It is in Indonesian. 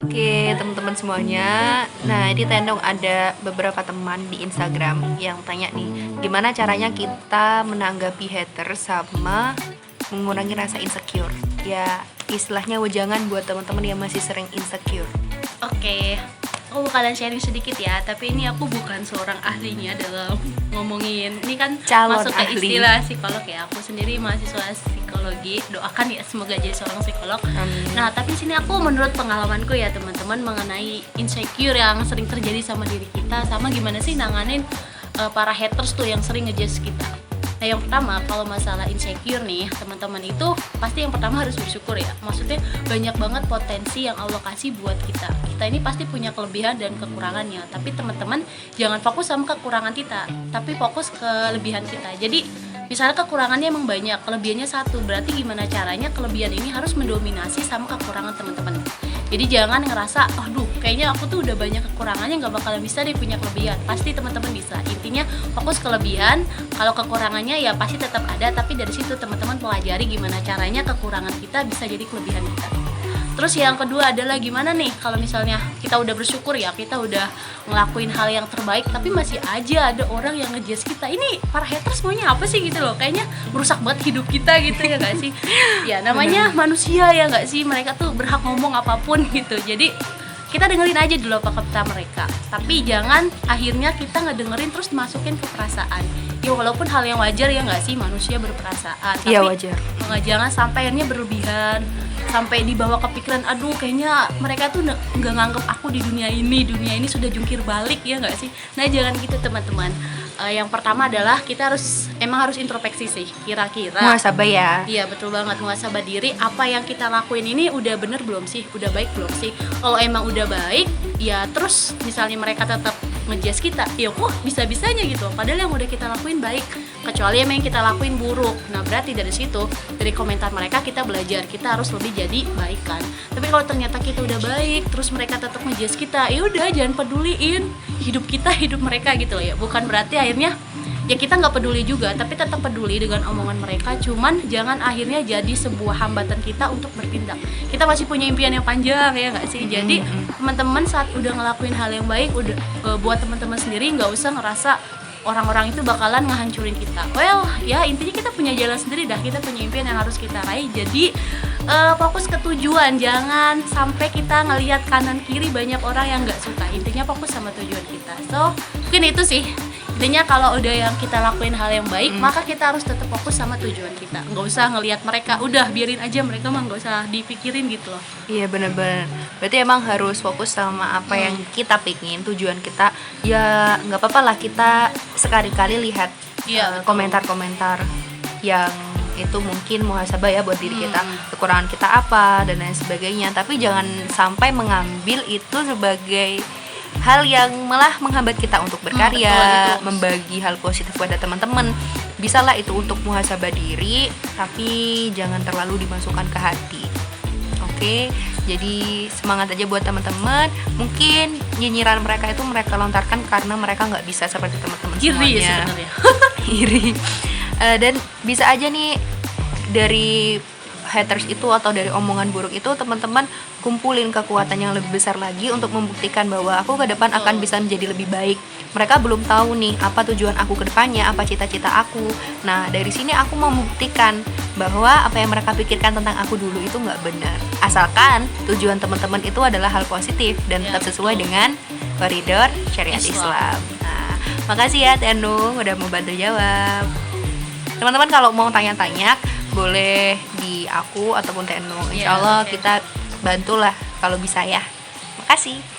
Oke, teman-teman semuanya. Nah, ini Tendong ada beberapa teman di Instagram yang tanya nih, gimana caranya kita menanggapi hater sama mengurangi rasa insecure. Ya, istilahnya wejangan buat teman-teman yang masih sering insecure. Oke, aku bakalan sharing sedikit ya, tapi ini aku bukan seorang ahlinya dalam ngomongin. Ini kan Calon masuk ke ahli. istilah psikolog ya. Aku sendiri mahasiswa psikologi, doakan ya semoga jadi seorang psikolog. Nah, tapi sini aku menurut pengalamanku ya teman-teman mengenai insecure yang sering terjadi sama diri kita, sama gimana sih nanganin para haters tuh yang sering ngejudge kita. Nah, yang pertama kalau masalah insecure nih teman-teman, itu pasti yang pertama harus bersyukur ya. Maksudnya banyak banget potensi yang Allah kasih buat kita. Kita ini pasti punya kelebihan dan kekurangannya. Tapi teman-teman jangan fokus sama kekurangan kita, tapi fokus ke kelebihan kita. Jadi misalnya kekurangannya emang banyak, kelebihannya satu, berarti gimana caranya kelebihan ini harus mendominasi sama kekurangan teman-teman. Jadi jangan ngerasa, aduh kayaknya aku tuh udah banyak kekurangannya, nggak bakalan bisa deh punya kelebihan. Pasti teman-teman bisa. Intinya fokus kelebihan, kalau kekurangannya ya pasti tetap ada, tapi dari situ teman-teman pelajari gimana caranya kekurangan kita bisa jadi kelebihan kita. Terus yang kedua adalah gimana nih kalau misalnya kita udah bersyukur ya, kita udah ngelakuin hal yang terbaik, tapi masih aja ada orang yang ngejudge kita. Ini para haters maunya apa sih gitu loh, kayaknya merusak banget hidup kita gitu ya gak sih? Ya namanya manusia ya gak sih, mereka tuh berhak ngomong apapun gitu. Jadi kita dengerin aja dulu apa kata mereka, tapi jangan akhirnya kita ngedengerin terus masukin ke perasaan. Ya walaupun hal yang wajar ya nggak sih, manusia berperasaan, tapi Iya, wajar. jangan sampai akhirnya berlebihan, sampai dibawa kepikiran, aduh kayaknya mereka tuh nggak nganggep aku di dunia ini sudah jungkir balik ya nggak sih. Nah jangan gitu teman-teman. Yang pertama adalah kita emang harus introspeksi sih, kira-kira Muhasabah ya. iya betul banget, muhasabah diri, apa yang kita lakuin ini udah bener belum sih, udah baik belum sih. Kalau emang udah baik ya terus misalnya mereka tetap ngejudge kita, ya kok bisa-bisanya gitu, padahal yang udah kita lakuin baik. Kecuali emang yang kita lakuin buruk, nah berarti dari situ, dari komentar mereka kita belajar, kita harus lebih jadi baik kan. Tapi kalau ternyata kita udah baik terus mereka tetap ngejudge kita, ya udah jangan peduliin, hidup kita hidup mereka gitu loh ya. Bukan berarti akhirnya ya kita nggak peduli juga, tapi tetap peduli dengan omongan mereka, cuman jangan akhirnya jadi sebuah hambatan kita untuk bertindak. Kita masih punya impian yang panjang ya nggak sih. Jadi teman-teman saat udah ngelakuin hal yang baik, udah buat teman-teman sendiri nggak usah ngerasa orang-orang itu bakalan ngehancurin kita. Well ya intinya kita punya jalan sendiri dah, kita punya impian yang harus kita raih. Jadi fokus ke tujuan, jangan sampai kita ngelihat kanan kiri banyak orang yang nggak suka. Intinya fokus sama tujuan kita. So mungkin itu sih. Intinya kalau udah yang kita lakuin hal yang baik, maka kita harus tetap fokus sama tujuan kita. Nggak usah ngelihat mereka, udah biarin aja mereka mah, nggak usah dipikirin gitu loh. Iya benar-benar. Berarti emang harus fokus sama apa yang kita pingin, tujuan kita. Ya nggak apa-apa lah kita sekali-kali lihat Iya, betul. komentar-komentar yang itu mungkin muhasabah ya buat diri kita, kekurangan kita apa dan lain sebagainya. Tapi jangan sampai mengambil itu sebagai hal yang malah menghambat kita untuk berkarya, betul. membagi hal positif pada teman-teman. Bisalah itu untuk muhasabah diri, tapi jangan terlalu dimasukkan ke hati. Oke, jadi semangat aja buat teman-teman. Mungkin nyinyiran mereka itu mereka lontarkan karena mereka nggak bisa seperti teman-teman Iri semuanya. ya sebenarnya. Iri. Dan bisa aja nih dari haters itu atau dari omongan buruk itu teman-teman kumpulin kekuatan yang lebih besar lagi untuk membuktikan bahwa aku ke depan akan bisa menjadi lebih baik. Mereka belum tahu nih apa tujuan aku ke depannya, apa cita-cita aku. Nah dari sini aku mau membuktikan bahwa apa yang mereka pikirkan tentang aku dulu itu nggak benar. Asalkan tujuan teman-teman itu adalah hal positif dan tetap sesuai dengan koridor syariat Islam. Nah, makasih ya Tenung udah mau bantu jawab. Teman-teman kalau mau tanya-tanya boleh di aku ataupun Tenung. Insya Allah kita bantulah kalau bisa ya. Makasih.